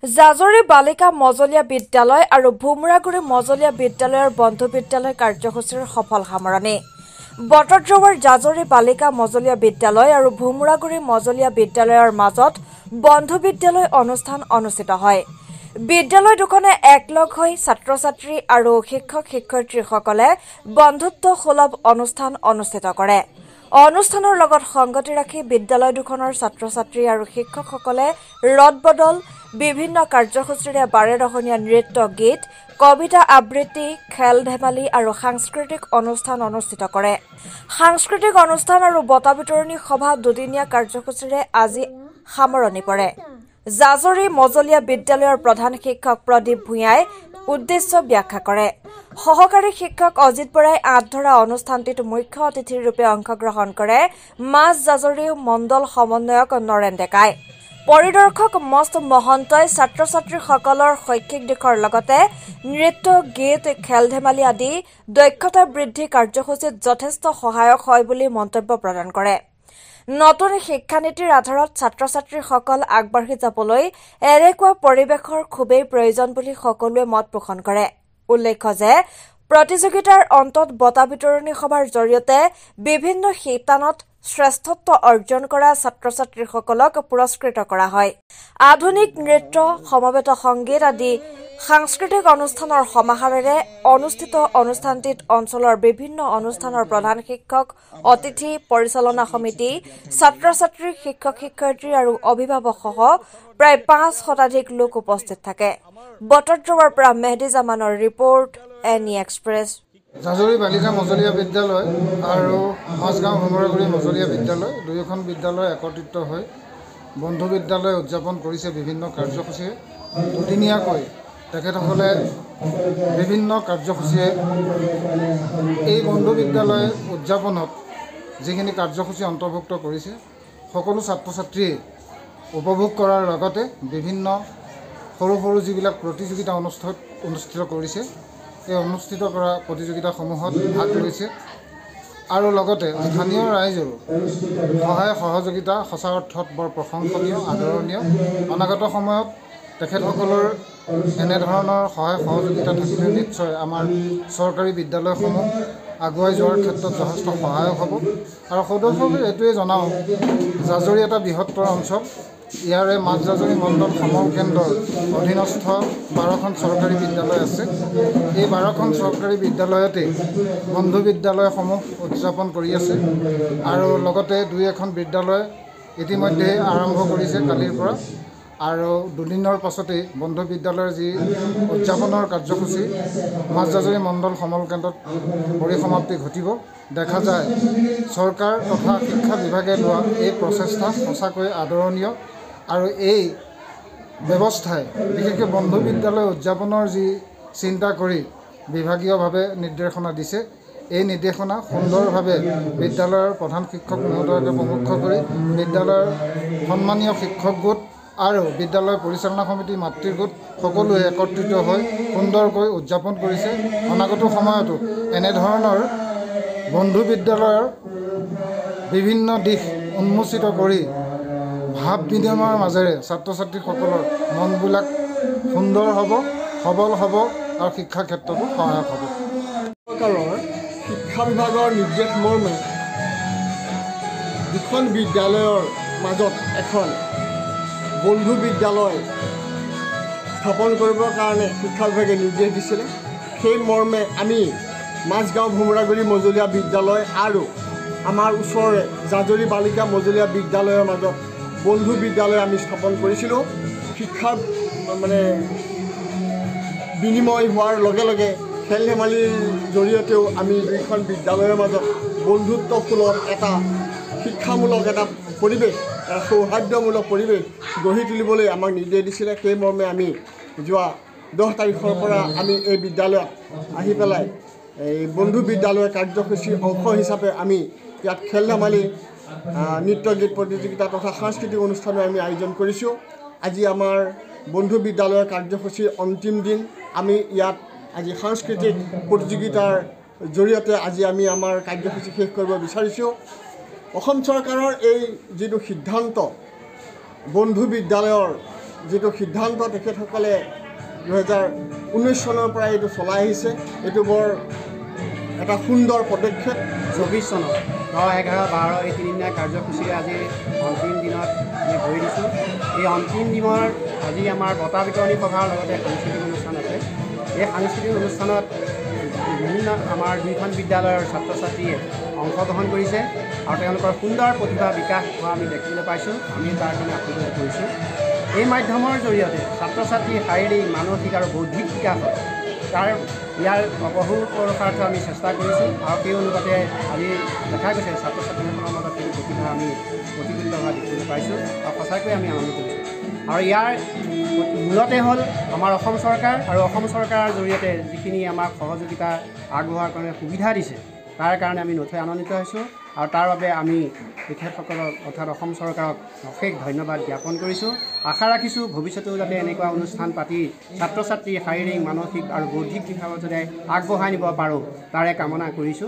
জাজৰি বালিকা মজলীয়া বিদ্যালয় আৰু ভুমৰাগুৰি মজলীয়া বিদ্যালয়ৰ বন্ধু বিদ্যালয় কাৰ্যসূচীৰ সফল সামৰণি। বটদ্ৰৱাৰ জাজৰি বালিকা মজলীয়া বিদ্যালয় আৰু ভুমৰাগুৰি মজলীয়া বিদ্যালয়ৰ মাজত বন্ধু বিদ্যালয় অনুষ্ঠান অনুষ্ঠিত হয়। বিদ্যালয় দুখনে একলগ হৈ ছাত্ৰ-ছাত্ৰী আৰু শিক্ষক-শিক্ষয়িত্ৰীসকলে বন্ধুত্ব সুলভ অনুষ্ঠান অনুষ্ঠিত কৰে। অনুষ্ঠানৰ লগত সংগতি ৰাখি বিদ্যালয় দুখনৰ ছাত্ৰ-ছাত্ৰী আৰু শিক্ষকসকলে ৰদবদল বিভিন্ন কাৰ্যসূচীৰে বাৰেৰহণীয়া নৃত্য গীত, কবিতা আবৃত্তি, খেল-ধেমালি আৰু সাংস্কৃতিক অনুষ্ঠান অনুষ্ঠিত কৰে। সাংস্কৃতিক অনুষ্ঠান আৰু বঁটা বিতৰণী সভা দুদিনীয়া কাৰ্যসূচীৰে আজি সামৰণি পৰে। জাজৰি মজলীয়া বিদ্যালয়ৰ প্ৰধান শিক্ষক প্ৰদীপ ভূঞাই উদ্দেশ্য ব্যাখ্যা কৰে। সহকাৰী শিক্ষক অজিত বৰাই আঁত ধৰা অনুষ্ঠানটিত মুখ্য অতিথিৰ ৰূপে অংশগ্ৰহণ কৰে মাজ জাজৰি মণ্ডল সমন্বয়ক নৰেন ডেকাই। পৰিদৰ্শক মস্ত মহন্তই ছাত্ৰ-ছাত্ৰীসকলৰ শৈক্ষিক দিশৰ লগতে নৃত্য গীত খেল-ধেমালি আদি দক্ষতা বৃদ্ধি কাৰ্যসূচীত যথেষ্ট সহায়ক হয় বুলি মন্তব্য প্ৰদান কৰে। নতুন শিক্ষানীতিৰ আধাৰত ছাত্ৰ-ছাত্ৰীসকল আগবাঢ়ি যাবলৈ এনেকুৱা পৰিৱেশৰ খুবেই প্ৰয়োজন বুলি সকলোৱে মত পোষণ কৰে। উল্লেখ্য যে প্ৰতিযোগিতাৰ অন্তত বঁটা বিতৰণী সভাৰ জৰিয়তে বিভিন্ন শিতানত শ্ৰেষ্ঠত্ব অৰ্জন কৰা ছাত্ৰ-ছাত্ৰীসকলক পুৰস্কৃত কৰা হয়। আধুনিক নৃত্য, সমবেত সংগীত আদি সাংস্কৃতিক অনুষ্ঠানৰ সমাহাৰেৰে অনুষ্ঠিত অনুষ্ঠানটিত অঞ্চলৰ বিভিন্ন অনুষ্ঠানৰ প্ৰধান শিক্ষক, অতিথি, পৰিচালনা সমিতি, ছাত্ৰ-ছাত্ৰী, শিক্ষক-শিক্ষয়িত্ৰী আৰু অভিভাৱকসহ প্ৰায় 5 শতাধিক লোক উপস্থিত থাকে। বটদ্ৰৱাৰ পৰা মেহদী জামানৰ ৰিপৰ্ট, NE এক্সপ্ৰেছ। জাজৰি বালিকা মজলীয়া বিদ্যালয় আৰু মাজগাঁও ভুমৰাগুৰি মজলীয়া বিদ্যালয় দুয়োখন বিদ্যালয় একত্ৰিত হৈ বন্ধু বিদ্যালয় উদযাপন কৰিছে বিভিন্ন কাৰ্যসূচীৰে। দুদিনীয়াকৈ তেখেতসকলে বিভিন্ন কাৰ্যসূচীৰে এই বন্ধু বিদ্যালয় উদযাপনত যিখিনি কাৰ্যসূচী অন্তৰ্ভুক্ত কৰিছে সকলো ছাত্ৰ-ছাত্ৰীয়ে উপভোগ কৰাৰ লগতে বিভিন্ন সৰু সৰু যিবিলাক প্ৰতিযোগিতা অনুষ্ঠিত কৰিছে এই অনুষ্ঠিত কৰা প্ৰতিযোগিতাসমূহত ভাগ লৈছে আৰু লগতে স্থানীয় ৰাইজৰ সহায় সহযোগিতা সঁচা অৰ্থত বৰ প্ৰশংসনীয়, আদৰণীয়। অনাগত সময়ত তেখেতসকলৰ এনেধৰণৰ সহায় সহযোগিতা থাকিলে নিশ্চয় আমাৰ চৰকাৰী বিদ্যালয়সমূহ আগুৱাই যোৱাৰ ক্ষেত্ৰত যথেষ্ট সহায়ক হ'ব। আৰু সদস্যসকলে এইটোৱে জনাওঁ, জাজৰি এটা বৃহত্তৰ অঞ্চল। ইয়াৰে মাজ জাজৰি মণ্ডল সমল কেন্দ্ৰৰ অধীনস্থ 12খন চৰকাৰী বিদ্যালয় আছে। এই 12খন চৰকাৰী বিদ্যালয়তে বন্ধু বিদ্যালয়সমূহ উদযাপন কৰি আছে আৰু লগতে 2-এখন বিদ্যালয় ইতিমধ্যে আৰম্ভ কৰিছে কালিৰ পৰা। আৰু দুদিনৰ পাছতেই বন্ধু বিদ্যালয়ৰ যি উদযাপনৰ কাৰ্যসূচী মাজ জাজৰি মণ্ডল সমল কেন্দ্ৰত পৰিসমাপ্তি ঘটিব। দেখা যায় চৰকাৰ তথা শিক্ষা বিভাগে লোৱা এই প্ৰচেষ্টা সঁচাকৈ আদৰণীয় আৰু এই ব্যৱস্থাই বিশেষকৈ বন্ধু বিদ্যালয় উদযাপনৰ যি চিন্তা কৰি বিভাগীয়ভাৱে নিৰ্দেশনা দিছে, এই নিৰ্দেশনা সুন্দৰভাৱে বিদ্যালয়ৰ প্ৰধান শিক্ষক মহোদয়কে প্ৰমুখ কৰি বিদ্যালয়ৰ সন্মানীয় শিক্ষক গোট আৰু বিদ্যালয় পৰিচালনা সমিতি, মাতৃ গোট সকলোৱে একত্ৰিত হৈ সুন্দৰকৈ উদযাপন কৰিছে। অনাগত সময়তো এনেধৰণৰ বন্ধু বিদ্যালয়ৰ বিভিন্ন দিশ উন্মোচিত কৰি ভাৱ বিনিময়ৰ মাজেৰে ছাত্ৰ-ছাত্ৰীসকলৰ মনবিলাক সুন্দৰ হ'ব, সবল হ'ব আৰু শিক্ষা ক্ষেত্ৰতো সহায়ক হ'ব। চৰকাৰৰ শিক্ষা বিভাগৰ নিৰ্দেশ মৰ্মে দুখন বিদ্যালয়ৰ মাজত এখন বন্ধু বিদ্যালয় স্থাপন কৰিবৰ কাৰণে শিক্ষা বিভাগে নিৰ্দেশ দিছিলে। সেই মৰ্মে আমি মাজগাঁও ভুমৰাগুৰি মজলীয়া বিদ্যালয় আৰু আমাৰ ওচৰৰে জাজৰি বালিকা মজলীয়া বিদ্যালয়ৰ মাজত বন্ধু বিদ্যালয় আমি স্থাপন কৰিছিলোঁ। শিক্ষা বিনিময় হোৱাৰ লগে লগে খেল ধেমালিৰ জৰিয়তেও আমি দুইখন বিদ্যালয়ৰ মাজত বন্ধুত্বসুলভ এটা শিক্ষামূলক এটা পৰিৱেশ, সৌহাৰ্দ্যমূলক পৰিৱেশ গঢ়ি তুলিবলৈ আমাক নিৰ্দেশ দিছিলে। সেই মৰ্মে আমি যোৱা 10 তাৰিখৰ পৰা আমি এই বিদ্যালয়ত আহি পেলাই এই বন্ধু বিদ্যালয়ৰ কাৰ্যসূচীৰ অংশ হিচাপে আমি ইয়াত খেল ধেমালি, নৃত্য গীত প্ৰতিযোগিতা তথা সাংস্কৃতিক অনুষ্ঠানৰ আমি আয়োজন কৰিছোঁ। আজি আমাৰ বন্ধু বিদ্যালয়ৰ কাৰ্যসূচীৰ অন্তিম দিন। আমি ইয়াত আজি সাংস্কৃতিক প্ৰতিযোগিতাৰ জৰিয়তে আজি আমি আমাৰ কাৰ্যসূচী শেষ কৰিব বিচাৰিছোঁ। অসম চৰকাৰৰ এই যিটো সিদ্ধান্ত বন্ধু বিদ্যালয়ৰ যিটো সিদ্ধান্ত তেখেতসকলে 2019 চনৰ পৰা এইটো চলাই আহিছে, এইটো বৰ এটা সুন্দৰ পদক্ষেপ। 24 চনৰ 10, 11, 12 এই তিনিদিনীয়া কাৰ্যসূচীৰে আজি অন্তিম দিনত আমি ভৰি দিছোঁ। এই অন্তিম দিনৰ আজি আমাৰ বঁটা বিতৰণী সভাৰ লগতে সাংস্কৃতিক অনুষ্ঠান আছে। এই সাংস্কৃতিক অনুষ্ঠানত বিভিন্ন আমাৰ দুইখন বিদ্যালয়ৰ ছাত্ৰ ছাত্ৰীয়ে অংশগ্ৰহণ কৰিছে আৰু তেওঁলোকৰ সুন্দৰ প্ৰতিভা বিকাশ হোৱা আমি দেখিবলৈ পাইছোঁ। আমি তাৰ কাৰণে আপ্লুত কৰিছোঁ। এই মাধ্যমৰ জৰিয়তে ছাত্ৰ ছাত্ৰীৰ শাৰীৰিক, মানসিক আৰু বৌদ্ধিক বিকাশ ইয়াৰ বহু প্ৰসাৰ্থ আমি চেষ্টা কৰিছোঁ আৰু সেই অনুপাতে আজি দেখা গৈছে ছাত্ৰ ছাত্ৰীসকলৰ মাজত সেই প্ৰতিভা আমি প্ৰতিফলিত হোৱা দেখিবলৈ পাইছোঁ আৰু সঁচাকৈ আমি আনন্দিত হৈছোঁ। আৰু ইয়াৰ মূলতে হ'ল আমাৰ অসম চৰকাৰ আৰু অসম চৰকাৰৰ জৰিয়তে যিখিনি আমাক সহযোগিতা আগবঢ়োৱাৰ কাৰণে সুবিধা দিছে তাৰ কাৰণে আমি নথৈ আনন্দিত হৈছোঁ আৰু তাৰ বাবে আমি তেখেতসকলক অৰ্থাৎ অসম চৰকাৰক অশেষ ধন্যবাদ জ্ঞাপন কৰিছোঁ। আশা ৰাখিছোঁ ভৱিষ্যতেও যাতে এনেকুৱা অনুষ্ঠান পাতি ছাত্ৰ ছাত্ৰীৰ শাৰীৰিক, মানসিক আৰু বৌদ্ধিক বিকাশত যাতে আগবঢ়াই নিব পাৰোঁ তাৰে কামনা কৰিছোঁ।